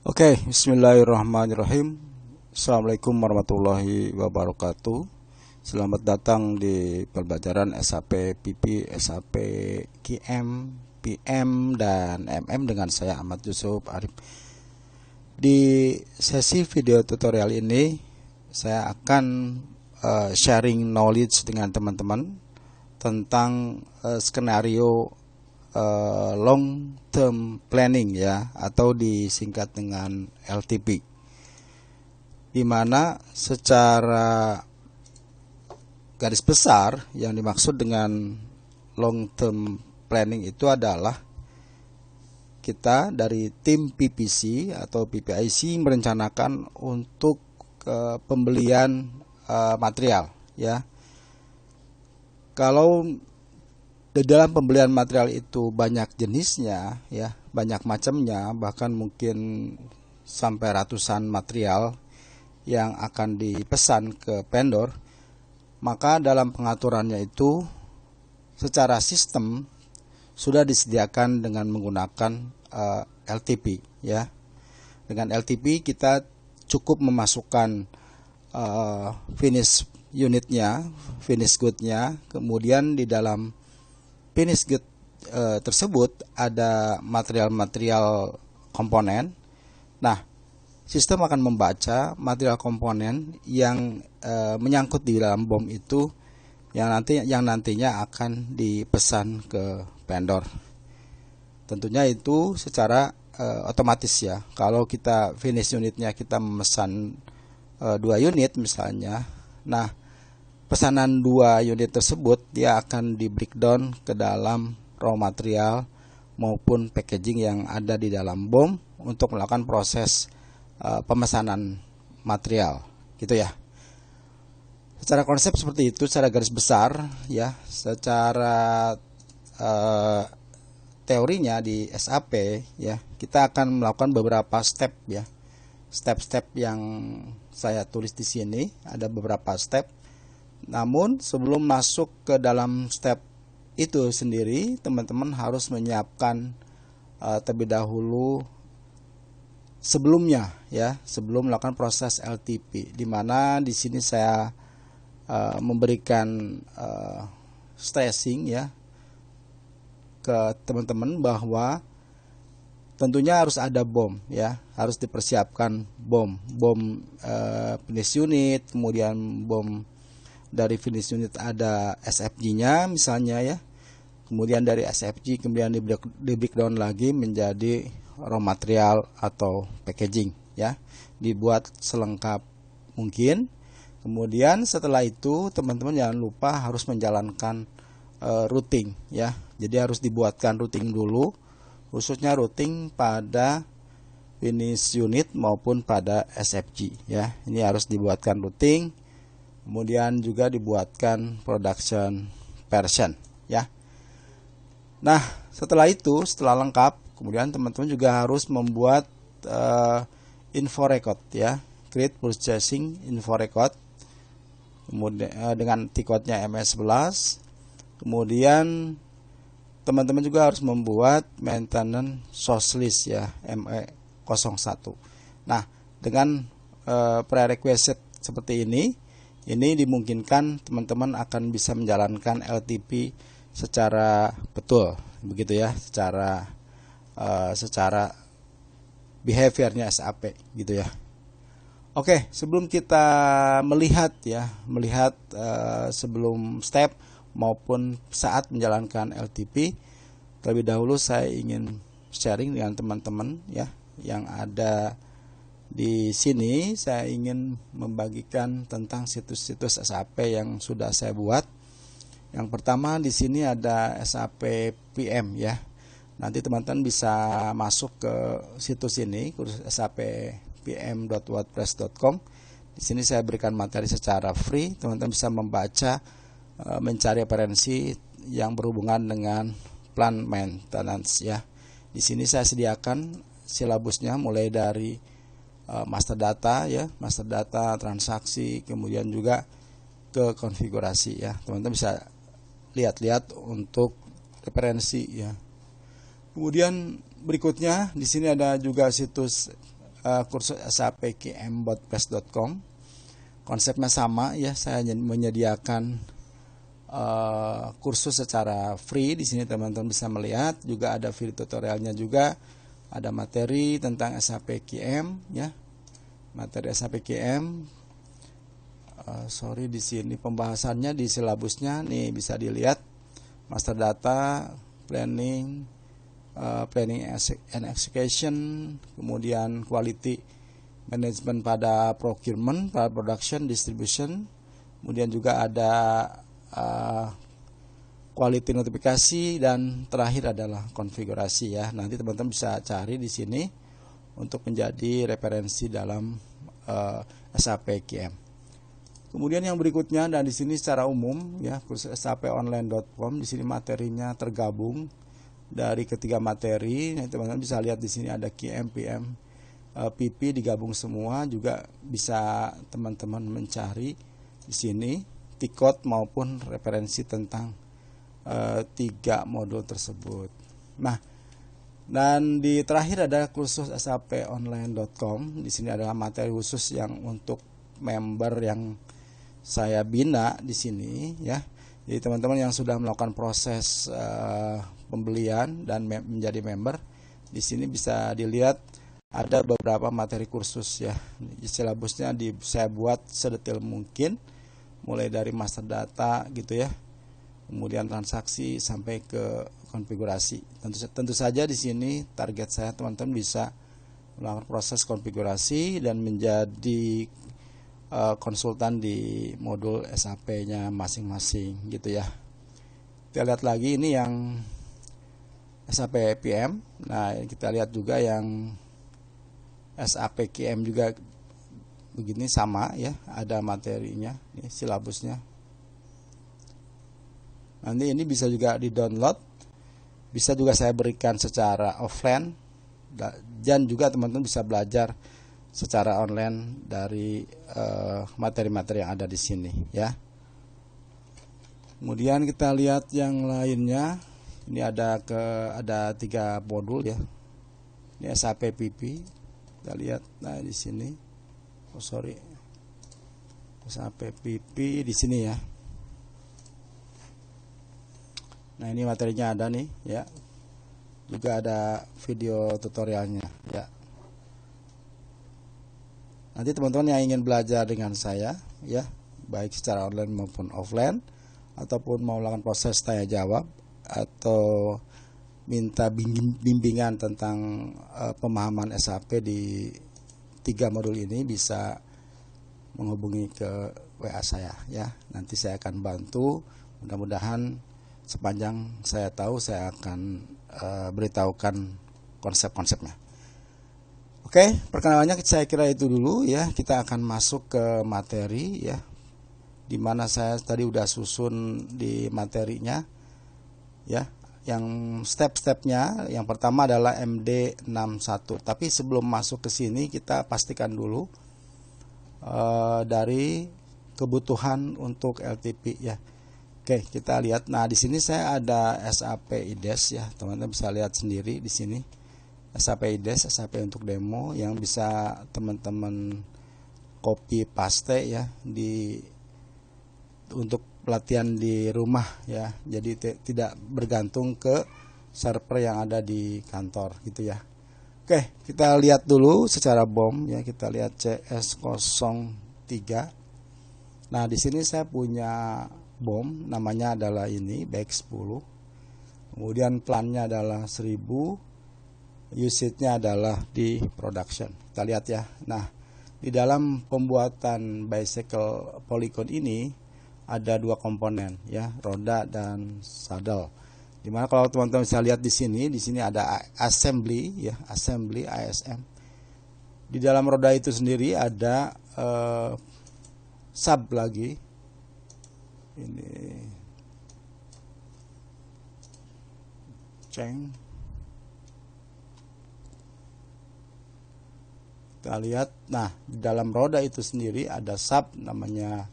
Oke, bismillahirrahmanirrahim. Assalamualaikum warahmatullahi wabarakatuh. Selamat datang di pembelajaran SAP PP, SAP QM, PM, dan MM dengan saya Ahmad Yusuf Arif. Di sesi video tutorial ini, saya akan sharing knowledge dengan teman-teman tentang skenario long term planning ya, atau disingkat dengan LTP, di mana secara garis besar yang dimaksud dengan long term planning itu adalah kita dari tim PPC atau PPIC merencanakan untuk pembelian material ya. Kalau di dalam pembelian material itu banyak jenisnya ya, banyak macamnya, bahkan mungkin sampai ratusan material yang akan dipesan ke vendor, maka dalam pengaturannya itu secara sistem sudah disediakan dengan menggunakan LTP ya. Dengan LTP kita cukup memasukkan finish unitnya, finish goodnya, kemudian di dalam finish good tersebut ada material-material komponen. Nah, sistem akan membaca material komponen yang menyangkut di dalam bom itu yang nantinya akan dipesan ke vendor. Tentunya itu secara otomatis ya. Kalau kita finish unitnya kita memesan 2 unit misalnya, nah pesanan 2 unit tersebut dia akan di breakdown ke dalam raw material maupun packaging yang ada di dalam bom untuk melakukan proses pemesanan material gitu ya. Secara konsep seperti itu, secara garis besar ya. Secara teorinya di SAP ya, kita akan melakukan beberapa step ya. Step-step yang saya tulis di sini ada beberapa step. Namun sebelum masuk ke dalam step itu sendiri, teman-teman harus menyiapkan terlebih dahulu sebelumnya ya, sebelum melakukan proses LTP, di mana di sini saya memberikan stressing ya ke teman-teman bahwa tentunya harus ada bom ya, harus dipersiapkan bom finish unit, kemudian bom dari finish unit ada SFG-nya misalnya ya. Kemudian dari SFG kemudian di breakdown lagi menjadi raw material atau packaging ya. Dibuat selengkap mungkin. Kemudian setelah itu teman-teman jangan lupa harus menjalankan routing ya. Jadi harus dibuatkan routing dulu, khususnya routing pada finish unit maupun pada SFG ya. Ini harus dibuatkan routing. Kemudian juga dibuatkan production version ya. Nah, setelah itu, setelah lengkap, kemudian teman-teman juga harus membuat info record ya, create purchasing info record, kemudian dengan T-code-nya MS11. Kemudian teman-teman juga harus membuat maintenance source list ya, ME01. Nah, dengan prerequisite seperti ini dimungkinkan teman-teman akan bisa menjalankan LTP secara betul, begitu ya, secara behaviornya SAP gitu ya. Oke, sebelum kita melihat sebelum step maupun saat menjalankan LTP, terlebih dahulu saya ingin sharing dengan teman-teman ya yang ada di sini. Saya ingin membagikan tentang situs-situs SAP yang sudah saya buat. Yang pertama di sini ada SAP PM ya. Nanti teman-teman bisa masuk ke situs ini, kursus sappm.wordpress.com. Di sini saya berikan materi secara free. Teman-teman bisa membaca, mencari referensi yang berhubungan dengan plan maintenance ya. Di sini saya sediakan silabusnya mulai dari master data ya, master data, transaksi, kemudian juga ke konfigurasi ya. Teman-teman bisa lihat-lihat untuk referensi ya. Kemudian berikutnya di sini ada juga situs kursus sapkm.press.com. Konsepnya sama ya, saya menyediakan kursus secara free. Di sini teman-teman bisa melihat, juga ada video tutorialnya juga, ada materi tentang SAPKM ya, materi SAPKM. Di sini pembahasannya di silabusnya nih bisa dilihat, master data, planning and execution, kemudian quality management pada procurement, pada production, distribution, kemudian juga ada quality notifikasi, dan terakhir adalah konfigurasi ya. Nanti teman-teman bisa cari di sini untuk menjadi referensi dalam SAPKM. Kemudian yang berikutnya, dan di sini secara umum ya, kursus saponline.com, di sini materinya tergabung dari ketiga materi. Nah, teman-teman bisa lihat di sini ada QM, PM, PP digabung semua. Juga bisa teman-teman mencari di sini tikot maupun referensi tentang 3 modul tersebut. Nah, dan di terakhir ada kursus saponline.com. Di sini adalah materi khusus yang untuk member yang saya bina di sini ya. Jadi teman-teman yang sudah melakukan proses pembelian dan menjadi member, di sini bisa dilihat ada beberapa materi kursus ya. Silabusnya saya buat sedetail mungkin, mulai dari master data gitu ya, kemudian transaksi sampai ke konfigurasi. Tentu saja di sini target saya teman-teman bisa melakukan proses konfigurasi dan menjadi konsultan di modul SAP-nya masing-masing gitu ya. Kita lihat lagi ini yang SAP PM. Nah, kita lihat juga yang SAPKM juga begini, sama ya, ada materinya, ini silabusnya. Nanti ini bisa juga di-download, bisa juga saya berikan secara offline, dan juga teman-teman bisa belajar secara online dari materi-materi yang ada di sini ya. Kemudian kita lihat yang lainnya. Ini ada 3 modul ya. Ini SAP PP. Kita lihat, nah di sini. SAP PP di sini ya. Nah, ini materinya ada nih ya. Juga ada video tutorialnya ya. Nanti teman-teman yang ingin belajar dengan saya ya, baik secara online maupun offline, ataupun mau melakukan proses tanya jawab atau minta bimbingan tentang pemahaman SAP di 3 modul ini, bisa menghubungi ke WA saya ya. Nanti saya akan bantu. Mudah-mudahan sepanjang saya tahu, saya akan beritahukan konsep-konsepnya. Oke, perkenalannya saya kira itu dulu ya. Kita akan masuk ke materi ya, dimana saya tadi udah susun di materinya ya. Yang step-stepnya, yang pertama adalah MD61. Tapi sebelum masuk ke sini, kita pastikan dulu dari kebutuhan untuk LTP ya. Oke, kita lihat. Nah, di sini saya ada SAP IDES ya. Teman-teman bisa lihat sendiri di sini. SAP IDES, SAP untuk demo, yang bisa teman-teman copy paste ya untuk pelatihan di rumah ya. Jadi tidak bergantung ke server yang ada di kantor gitu ya. Oke, kita lihat dulu secara BOM ya. Kita lihat CS03. Nah, di sini saya punya BOM, namanya adalah ini BX10. Kemudian plannya adalah 1000, usage-nya adalah di production. Kita lihat ya. Nah, di dalam pembuatan bicycle polygon ini ada 2 komponen ya, roda dan saddle. Dimana kalau teman-teman bisa lihat di sini ada assembly ya, assembly ASM. Di dalam roda itu sendiri ada sub lagi. Ini kita lihat. Nah, di dalam roda itu sendiri ada sub namanya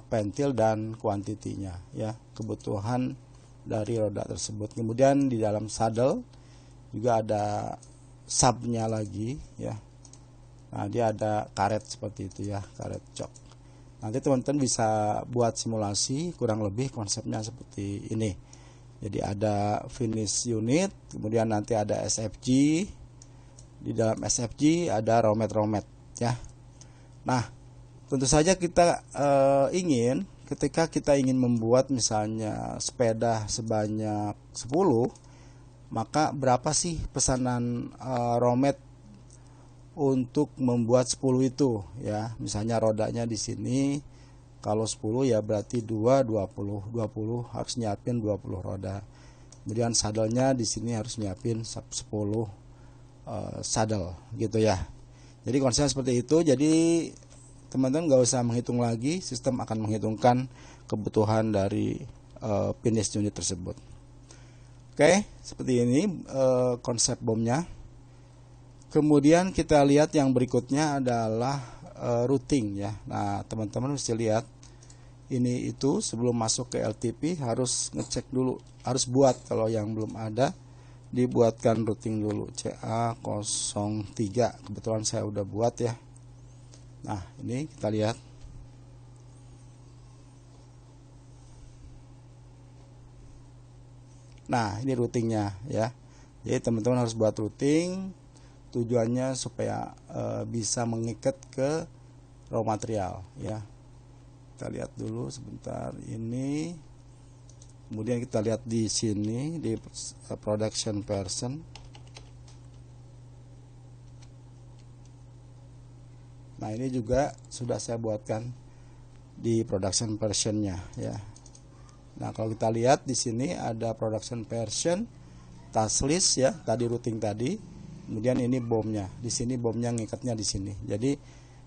pentil dan kuantitinya ya, kebutuhan dari roda tersebut. Kemudian di dalam saddle juga ada subnya lagi ya, Nah, dia ada karet seperti itu ya, karet jok. Nanti teman-teman bisa buat simulasi, kurang lebih konsepnya seperti ini. Jadi ada finish unit, kemudian nanti ada SFG. Di dalam SFG ada romet ya. Nah, tentu saja kita ingin ketika kita ingin membuat misalnya sepeda sebanyak 10, maka berapa sih pesanan romet untuk membuat 10 itu ya. Misalnya rodanya di sini kalau 10 ya berarti 20 harus nyiapin 20 roda. Kemudian sadelnya di sini harus nyiapin 10 sadel gitu ya. Jadi konsep seperti itu. Jadi teman-teman nggak usah menghitung lagi, sistem akan menghitungkan kebutuhan dari finish unit tersebut. Oke, seperti ini konsep bomnya. Kemudian kita lihat yang berikutnya adalah routing ya. Nah, teman-teman mesti lihat ini itu sebelum masuk ke LTP harus ngecek dulu, harus buat kalau yang belum ada dibuatkan routing dulu. CA03 kebetulan saya udah buat ya. Nah, ini kita lihat. Nah, ini routingnya ya. Jadi teman-teman harus buat routing, tujuannya supaya bisa mengikat ke raw material ya. Kita lihat dulu sebentar ini. Kemudian kita lihat di sini di production version. Nah, ini juga sudah saya buatkan di production versionnya ya. Nah, kalau kita lihat di sini ada production version, task list ya, tadi routing tadi. Kemudian ini bomnya. Di sini bomnya ngikatnya di sini. Jadi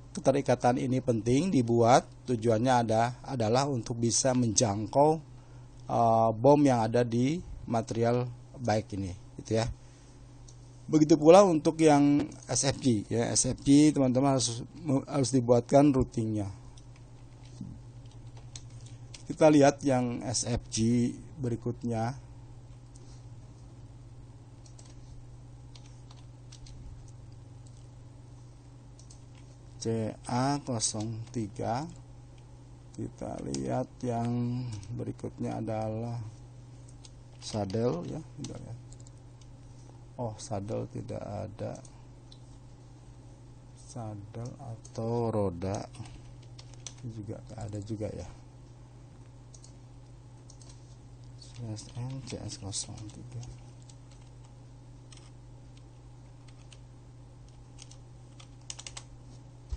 keterikatan ini penting dibuat, tujuannya adalah untuk bisa menjangkau bom yang ada di material baik ini gitu ya. Begitu pula untuk yang SFG ya. SFG teman-teman harus dibuatkan routingnya. Kita lihat yang SFG berikutnya. CA03. Kita lihat yang berikutnya adalah sadel ya. Oh, sadel tidak ada. Sadel atau roda ini juga ada juga ya. CSN CS03.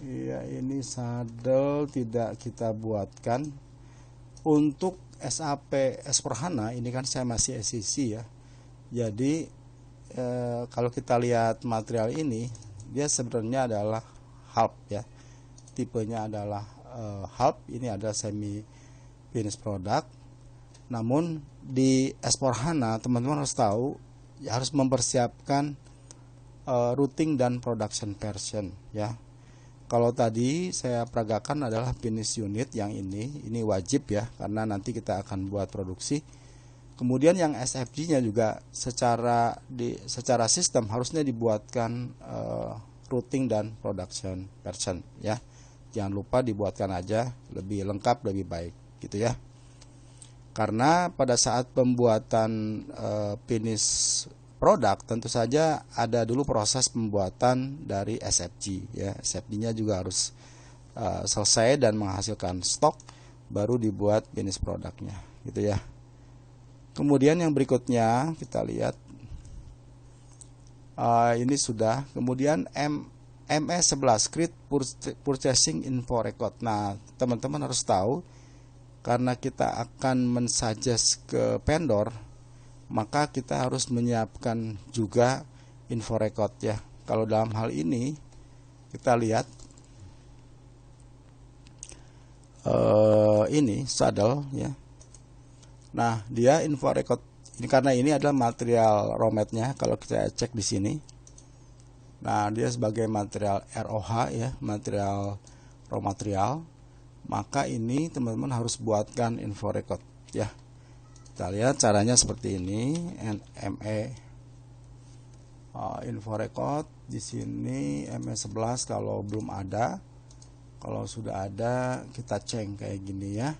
Iya, ini sadel tidak kita buatkan. Untuk SAP S/4HANA ini kan saya masih SEC ya. Jadi kalau kita lihat material ini, dia sebenarnya adalah half ya. Tipenya adalah half. Ini adalah semi finished product. Namun di S/4HANA teman-teman harus tahu ya, harus mempersiapkan routing dan production version ya. Kalau tadi saya peragakan adalah finish unit yang ini wajib ya, karena nanti kita akan buat produksi. Kemudian yang SFG-nya juga secara sistem harusnya dibuatkan routing dan production version ya. Jangan lupa dibuatkan aja, lebih lengkap, lebih baik gitu ya. Karena pada saat pembuatan finish produk tentu saja ada dulu proses pembuatan dari SFG ya. SFG-nya juga harus selesai dan menghasilkan stok, baru dibuat finish produknya gitu ya. Kemudian yang berikutnya kita lihat ini sudah. Kemudian ME11 Create Purchasing Info Record. Nah, teman-teman harus tahu karena kita akan mensuggest ke vendor, maka kita harus menyiapkan juga info record ya. Kalau dalam hal ini kita lihat ini saddle ya. Nah, dia info record ini karena ini adalah material raw mat-nya. Kalau kita cek di sini, nah dia sebagai material ROH ya, material raw material. Maka ini teman-teman harus buatkan info record ya. Kita lihat caranya seperti ini. ME info record di sini MS11 kalau belum ada. Kalau sudah ada kita cek kayak gini ya.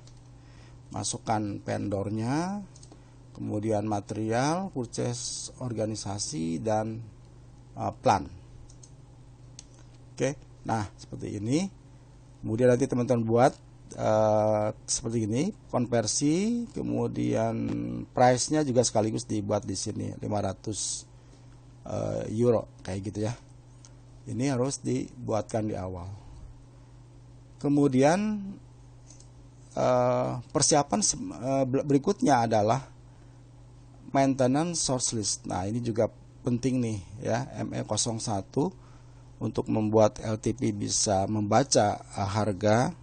Masukkan vendornya, kemudian material, purchase organisasi, dan plan. Oke, nah seperti ini. Kemudian nanti teman-teman buat seperti ini, konversi, kemudian price-nya juga sekaligus dibuat di sini 500 euro kayak gitu ya. Ini harus dibuatkan di awal. Kemudian persiapan berikutnya adalah maintenance source list. Nah, ini juga penting nih ya, ME01 untuk membuat LTP bisa membaca harga,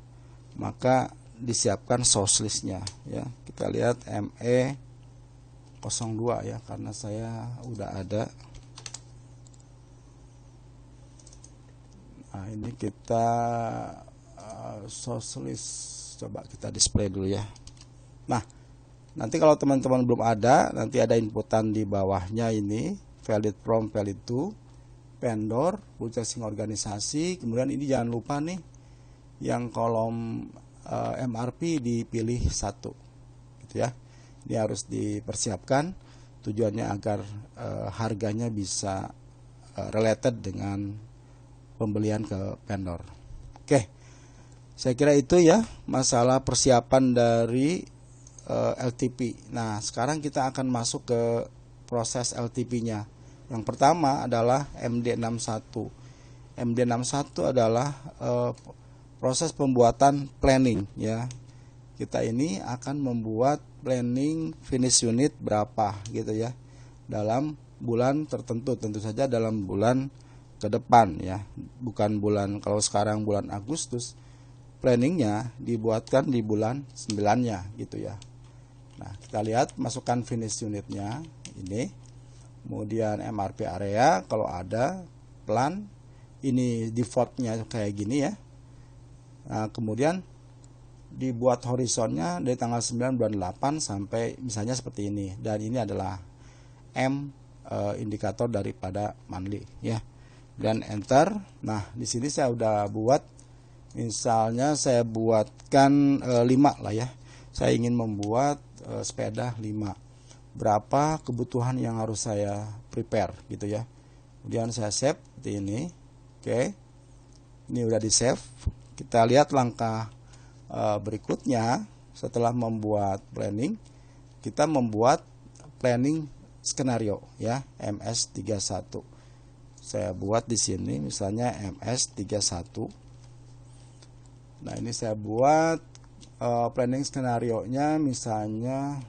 maka disiapkan source listnya ya. Kita lihat ME02 ya, karena saya udah ada. Nah, ini kita source list, coba kita display dulu ya. Nah, nanti kalau teman-teman belum ada, nanti ada inputan di bawahnya ini, valid from, valid to, vendor, purchasing organisasi. Kemudian ini jangan lupa nih, yang kolom MRP dipilih 1 gitu ya. Ini harus dipersiapkan, tujuannya agar harganya bisa related dengan pembelian ke vendor. Oke, saya kira itu ya masalah persiapan dari LTP. Nah, sekarang kita akan masuk ke proses LTP-nya. Yang pertama adalah MD61. MD61 adalah proses pembuatan planning ya. Kita ini akan membuat planning finish unit berapa gitu ya, dalam bulan tertentu, tentu saja dalam bulan ke depan ya, bukan bulan, kalau sekarang bulan Agustus, planningnya dibuatkan di bulan 9-nya gitu ya. Nah, kita lihat masukkan finish unitnya ini, kemudian MRP area kalau ada, plan, ini defaultnya kayak gini ya. Nah, kemudian dibuat horizonnya dari tanggal 9 bulan 8 sampai misalnya seperti ini, dan ini adalah indikator daripada monthly ya. Dan enter. Nah, di sini saya udah buat, misalnya saya buatkan 5 lah ya. Saya ingin membuat sepeda 5. Berapa kebutuhan yang harus saya prepare gitu ya. Kemudian saya save seperti ini. Oke. Ini udah di save. Kita lihat langkah berikutnya setelah membuat planning. Kita membuat planning skenario ya, MS31. Saya buat di sini misalnya MS31. Nah, ini saya buat planning skenario-nya misalnya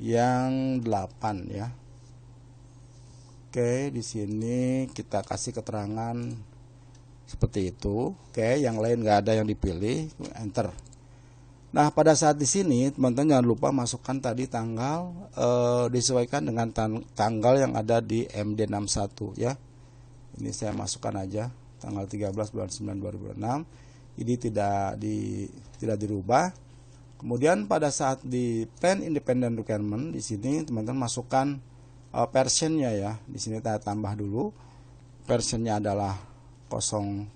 yang 8 ya. Oke, di sini kita kasih keterangan seperti itu. Oke, yang lain nggak ada yang dipilih, enter. Nah, pada saat di sini teman-teman jangan lupa masukkan tadi tanggal, disesuaikan dengan tanggal yang ada di MD61 ya. Ini saya masukkan aja tanggal 13 bulan 9 2006. Ini tidak dirubah. Kemudian pada saat di plan independent requirement di sini teman-teman masukkan versionnya ya. Di sini saya tambah dulu. Versionnya adalah 00.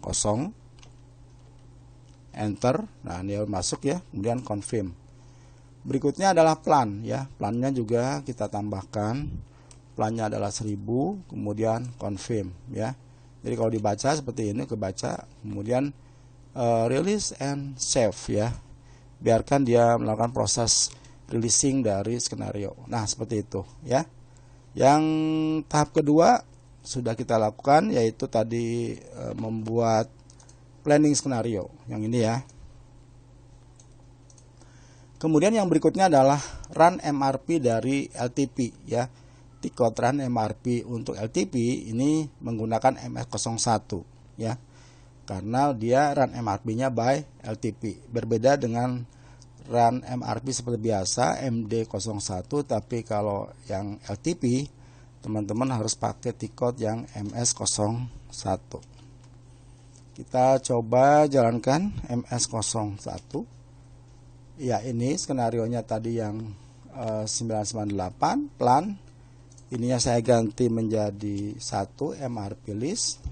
Enter. Nah, ini masuk ya. Kemudian confirm. Berikutnya adalah plan ya. Plannya juga kita tambahkan. Plannya adalah 1000, kemudian confirm ya. Jadi kalau dibaca seperti ini, kebaca, kemudian release and save ya. Biarkan dia melakukan proses releasing dari skenario. Nah, seperti itu ya. Yang tahap kedua sudah kita lakukan, yaitu tadi membuat planning skenario yang ini ya. Kemudian yang berikutnya adalah run MRP dari LTP ya. Tikot run MRP untuk LTP ini menggunakan MS01 ya. Karena dia run MRP-nya by LTP. Berbeda dengan run MRP seperti biasa MD01, tapi kalau yang LTP teman-teman harus pakai tikot yang MS01. Kita coba jalankan MS01. Ya, ini skenarionya tadi yang 998 plan. ininya saya ganti menjadi 1 MRP list,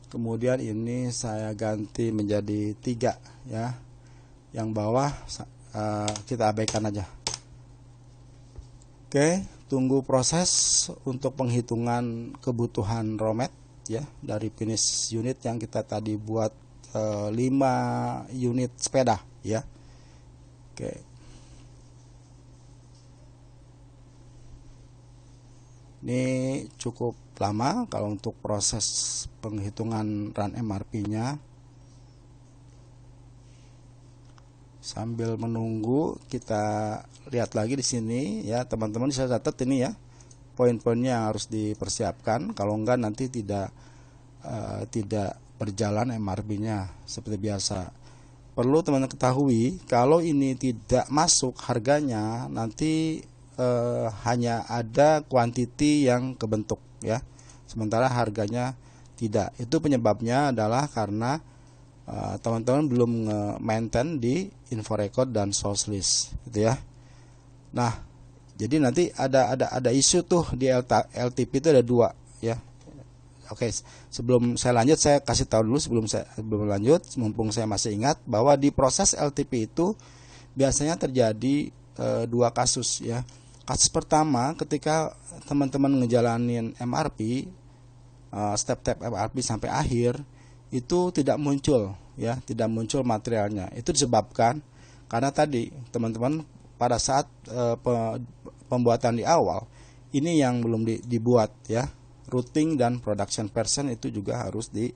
kemudian ini saya ganti menjadi 3 ya. Yang bawah kita abaikan aja. Oke, tunggu proses untuk penghitungan kebutuhan romet ya dari finish unit yang kita tadi buat 5 unit sepeda ya. Oke. Ini cukup lama kalau untuk proses penghitungan run MRP-nya. Sambil menunggu, kita lihat lagi di sini ya, teman-teman bisa catat ini ya, poin-poinnya harus dipersiapkan. Kalau enggak nanti tidak berjalan MRP-nya seperti biasa. Perlu teman-teman ketahui, kalau ini tidak masuk harganya, nanti hanya ada quantity yang kebentuk ya, sementara harganya tidak. Itu penyebabnya adalah karena teman-teman belum maintain di info record dan source list gitu ya. Nah, jadi nanti ada isu tuh di LTP itu ada 2 ya. Oke, sebelum saya lanjut saya kasih tahu dulu sebelum lanjut, mumpung saya masih ingat bahwa di proses LTP itu biasanya terjadi 2 kasus ya. Kasus pertama ketika teman-teman ngejalanin MRP, step-step MRP sampai akhir, itu tidak muncul ya, tidak muncul materialnya. Itu disebabkan karena tadi teman-teman pada saat pembuatan di awal ini yang belum dibuat ya, routing dan production version itu juga harus di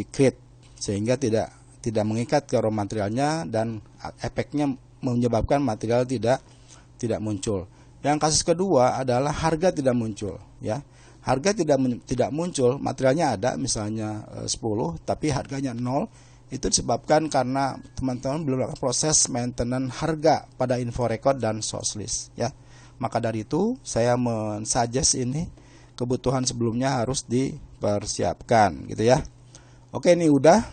create sehingga tidak mengikat ke raw materialnya dan efeknya menyebabkan material tidak muncul. Yang kasus kedua adalah harga tidak muncul ya. Harga tidak muncul, materialnya ada misalnya 10 tapi harganya 0. Itu disebabkan karena teman-teman belum melakukan proses maintenance harga pada info record dan source list ya. Maka dari itu saya mensuggest ini kebutuhan sebelumnya harus dipersiapkan gitu ya. Oke, ini udah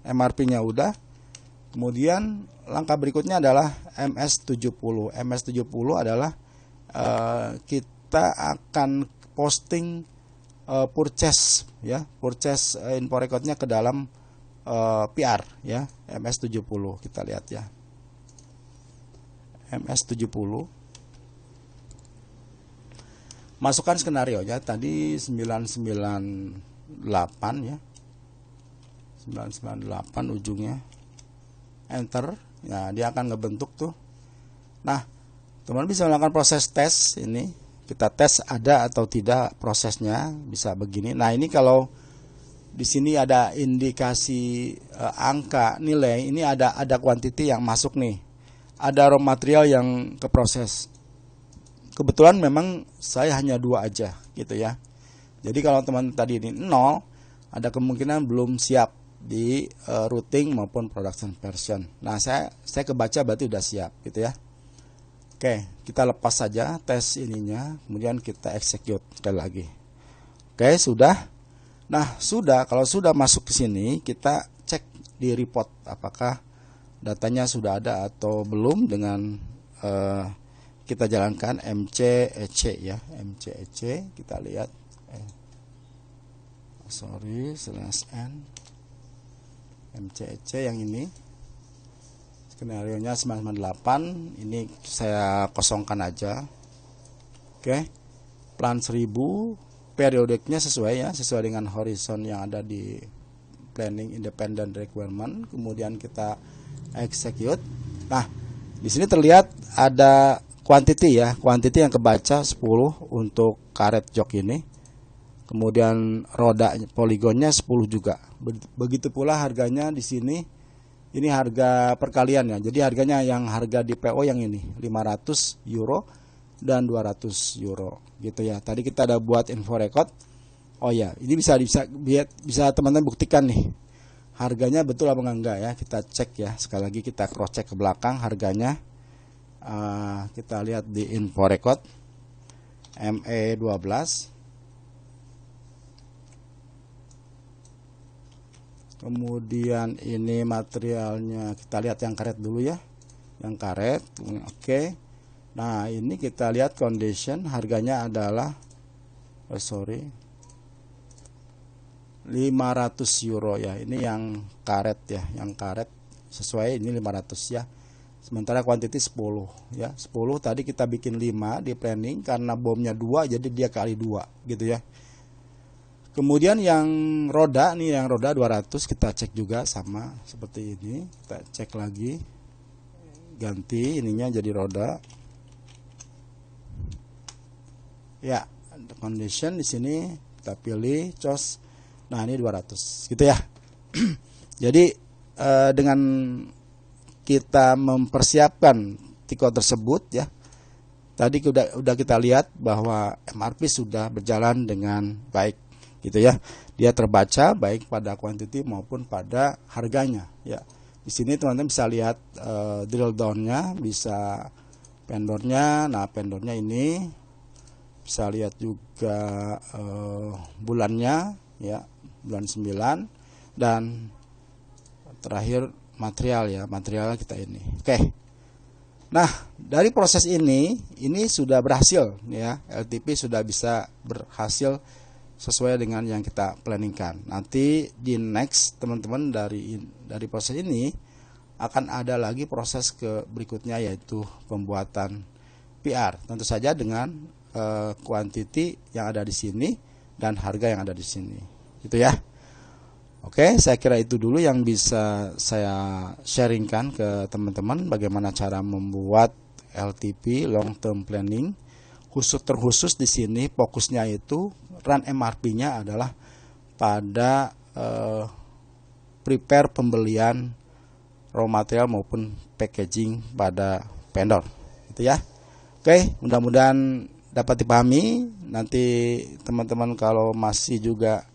MRP-nya udah. Kemudian langkah berikutnya adalah MS70. MS70 adalah kita akan posting purchase ya, purchase info recordnya ke dalam PR ya, MS70. Kita lihat ya, MS70 masukkan skenario ya, tadi 998 ya, 998 ujungnya, enter ya, dia akan ngebentuk tuh. Nah, teman bisa melakukan proses tes ini. Kita tes ada atau tidak prosesnya, bisa begini. Nah, ini kalau di sini ada indikasi angka nilai, ini ada quantity yang masuk nih. Ada raw material yang ke proses. Kebetulan memang saya hanya 2 aja gitu ya. Jadi kalau teman tadi ini 0, ada kemungkinan belum siap di routing maupun production version. Nah, saya kebaca berarti udah siap gitu ya. Oke, kita lepas saja tes ininya, kemudian kita execute sekali lagi. Oke, sudah. Nah, kalau sudah masuk ke sini, kita cek di report apakah datanya sudah ada atau belum dengan kita jalankan MCEC ya, MCEC. Kita lihat /n MCEC yang ini. Skenarionya 998, ini saya kosongkan aja. Oke. Plan 1000, periodiknya sesuai dengan horizon yang ada di planning independent requirement. Kemudian kita execute. Nah, di sini terlihat ada quantity ya, quantity yang kebaca 10 untuk karet jok ini. Kemudian roda poligonnya 10 juga. Begitu pula harganya di sini. Ini harga perkalian ya. Jadi harganya yang harga di PO yang ini 500 euro dan 200 euro gitu ya. Tadi kita ada buat info record. Oh ya, ini bisa teman-teman buktikan nih. Harganya betul apa enggak ya? Kita cek ya. Sekali lagi kita cross check ke belakang harganya. Kita lihat di info record ME12. Kemudian ini materialnya, kita lihat yang karet dulu ya, yang karet. Oke. Nah, ini kita lihat condition, harganya adalah sorry, 500 euro ya. Ini yang karet ya, yang karet sesuai ini 500 ya. Sementara quantity 10 ya. 10 tadi kita bikin 5 di planning karena bomnya 2 jadi dia kali 2 gitu ya. Kemudian yang roda nih, yang roda 200 kita cek juga sama seperti ini. Kita cek lagi. Ganti ininya jadi roda. Ya, condition di sini kita pilih cos. Nah, ini 200 gitu ya. Jadi dengan kita mempersiapkan tiko tersebut ya. Tadi udah kita lihat bahwa MRP sudah berjalan dengan baik gitu ya. Dia terbaca baik pada quantity maupun pada harganya ya. Di sini teman-teman bisa lihat drill down-nya, bisa pendornya. Nah, pendornya ini bisa lihat juga bulannya ya, bulan 9, dan terakhir material ya, materialnya kita ini. Oke. Nah, dari proses ini sudah berhasil ya. LTP sudah bisa berhasil sesuai dengan yang kita planningkan. Nanti di next teman-teman dari proses ini akan ada lagi proses ke berikutnya, yaitu pembuatan PR. Tentu saja dengan quantity yang ada di sini dan harga yang ada di sini. Gitu ya. Oke, saya kira itu dulu yang bisa saya sharingkan ke teman-teman bagaimana cara membuat LTP long term planning. Terkhusus di sini fokusnya itu run MRP-nya adalah pada prepare pembelian raw material maupun packaging pada vendor, gitu ya. Oke, mudah-mudahan dapat dipahami. Nanti teman-teman kalau masih juga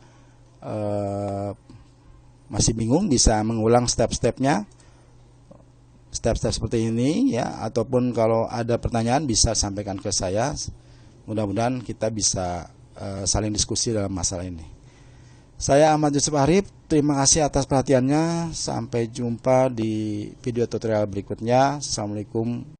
masih bingung bisa mengulang step-stepnya, step-step seperti ini ya, ataupun kalau ada pertanyaan bisa sampaikan ke saya. Mudah-mudahan kita bisa saling diskusi dalam masalah ini. Saya Ahmad Yusuf Arif, terima kasih atas perhatiannya. Sampai jumpa di video tutorial berikutnya. Assalamualaikum.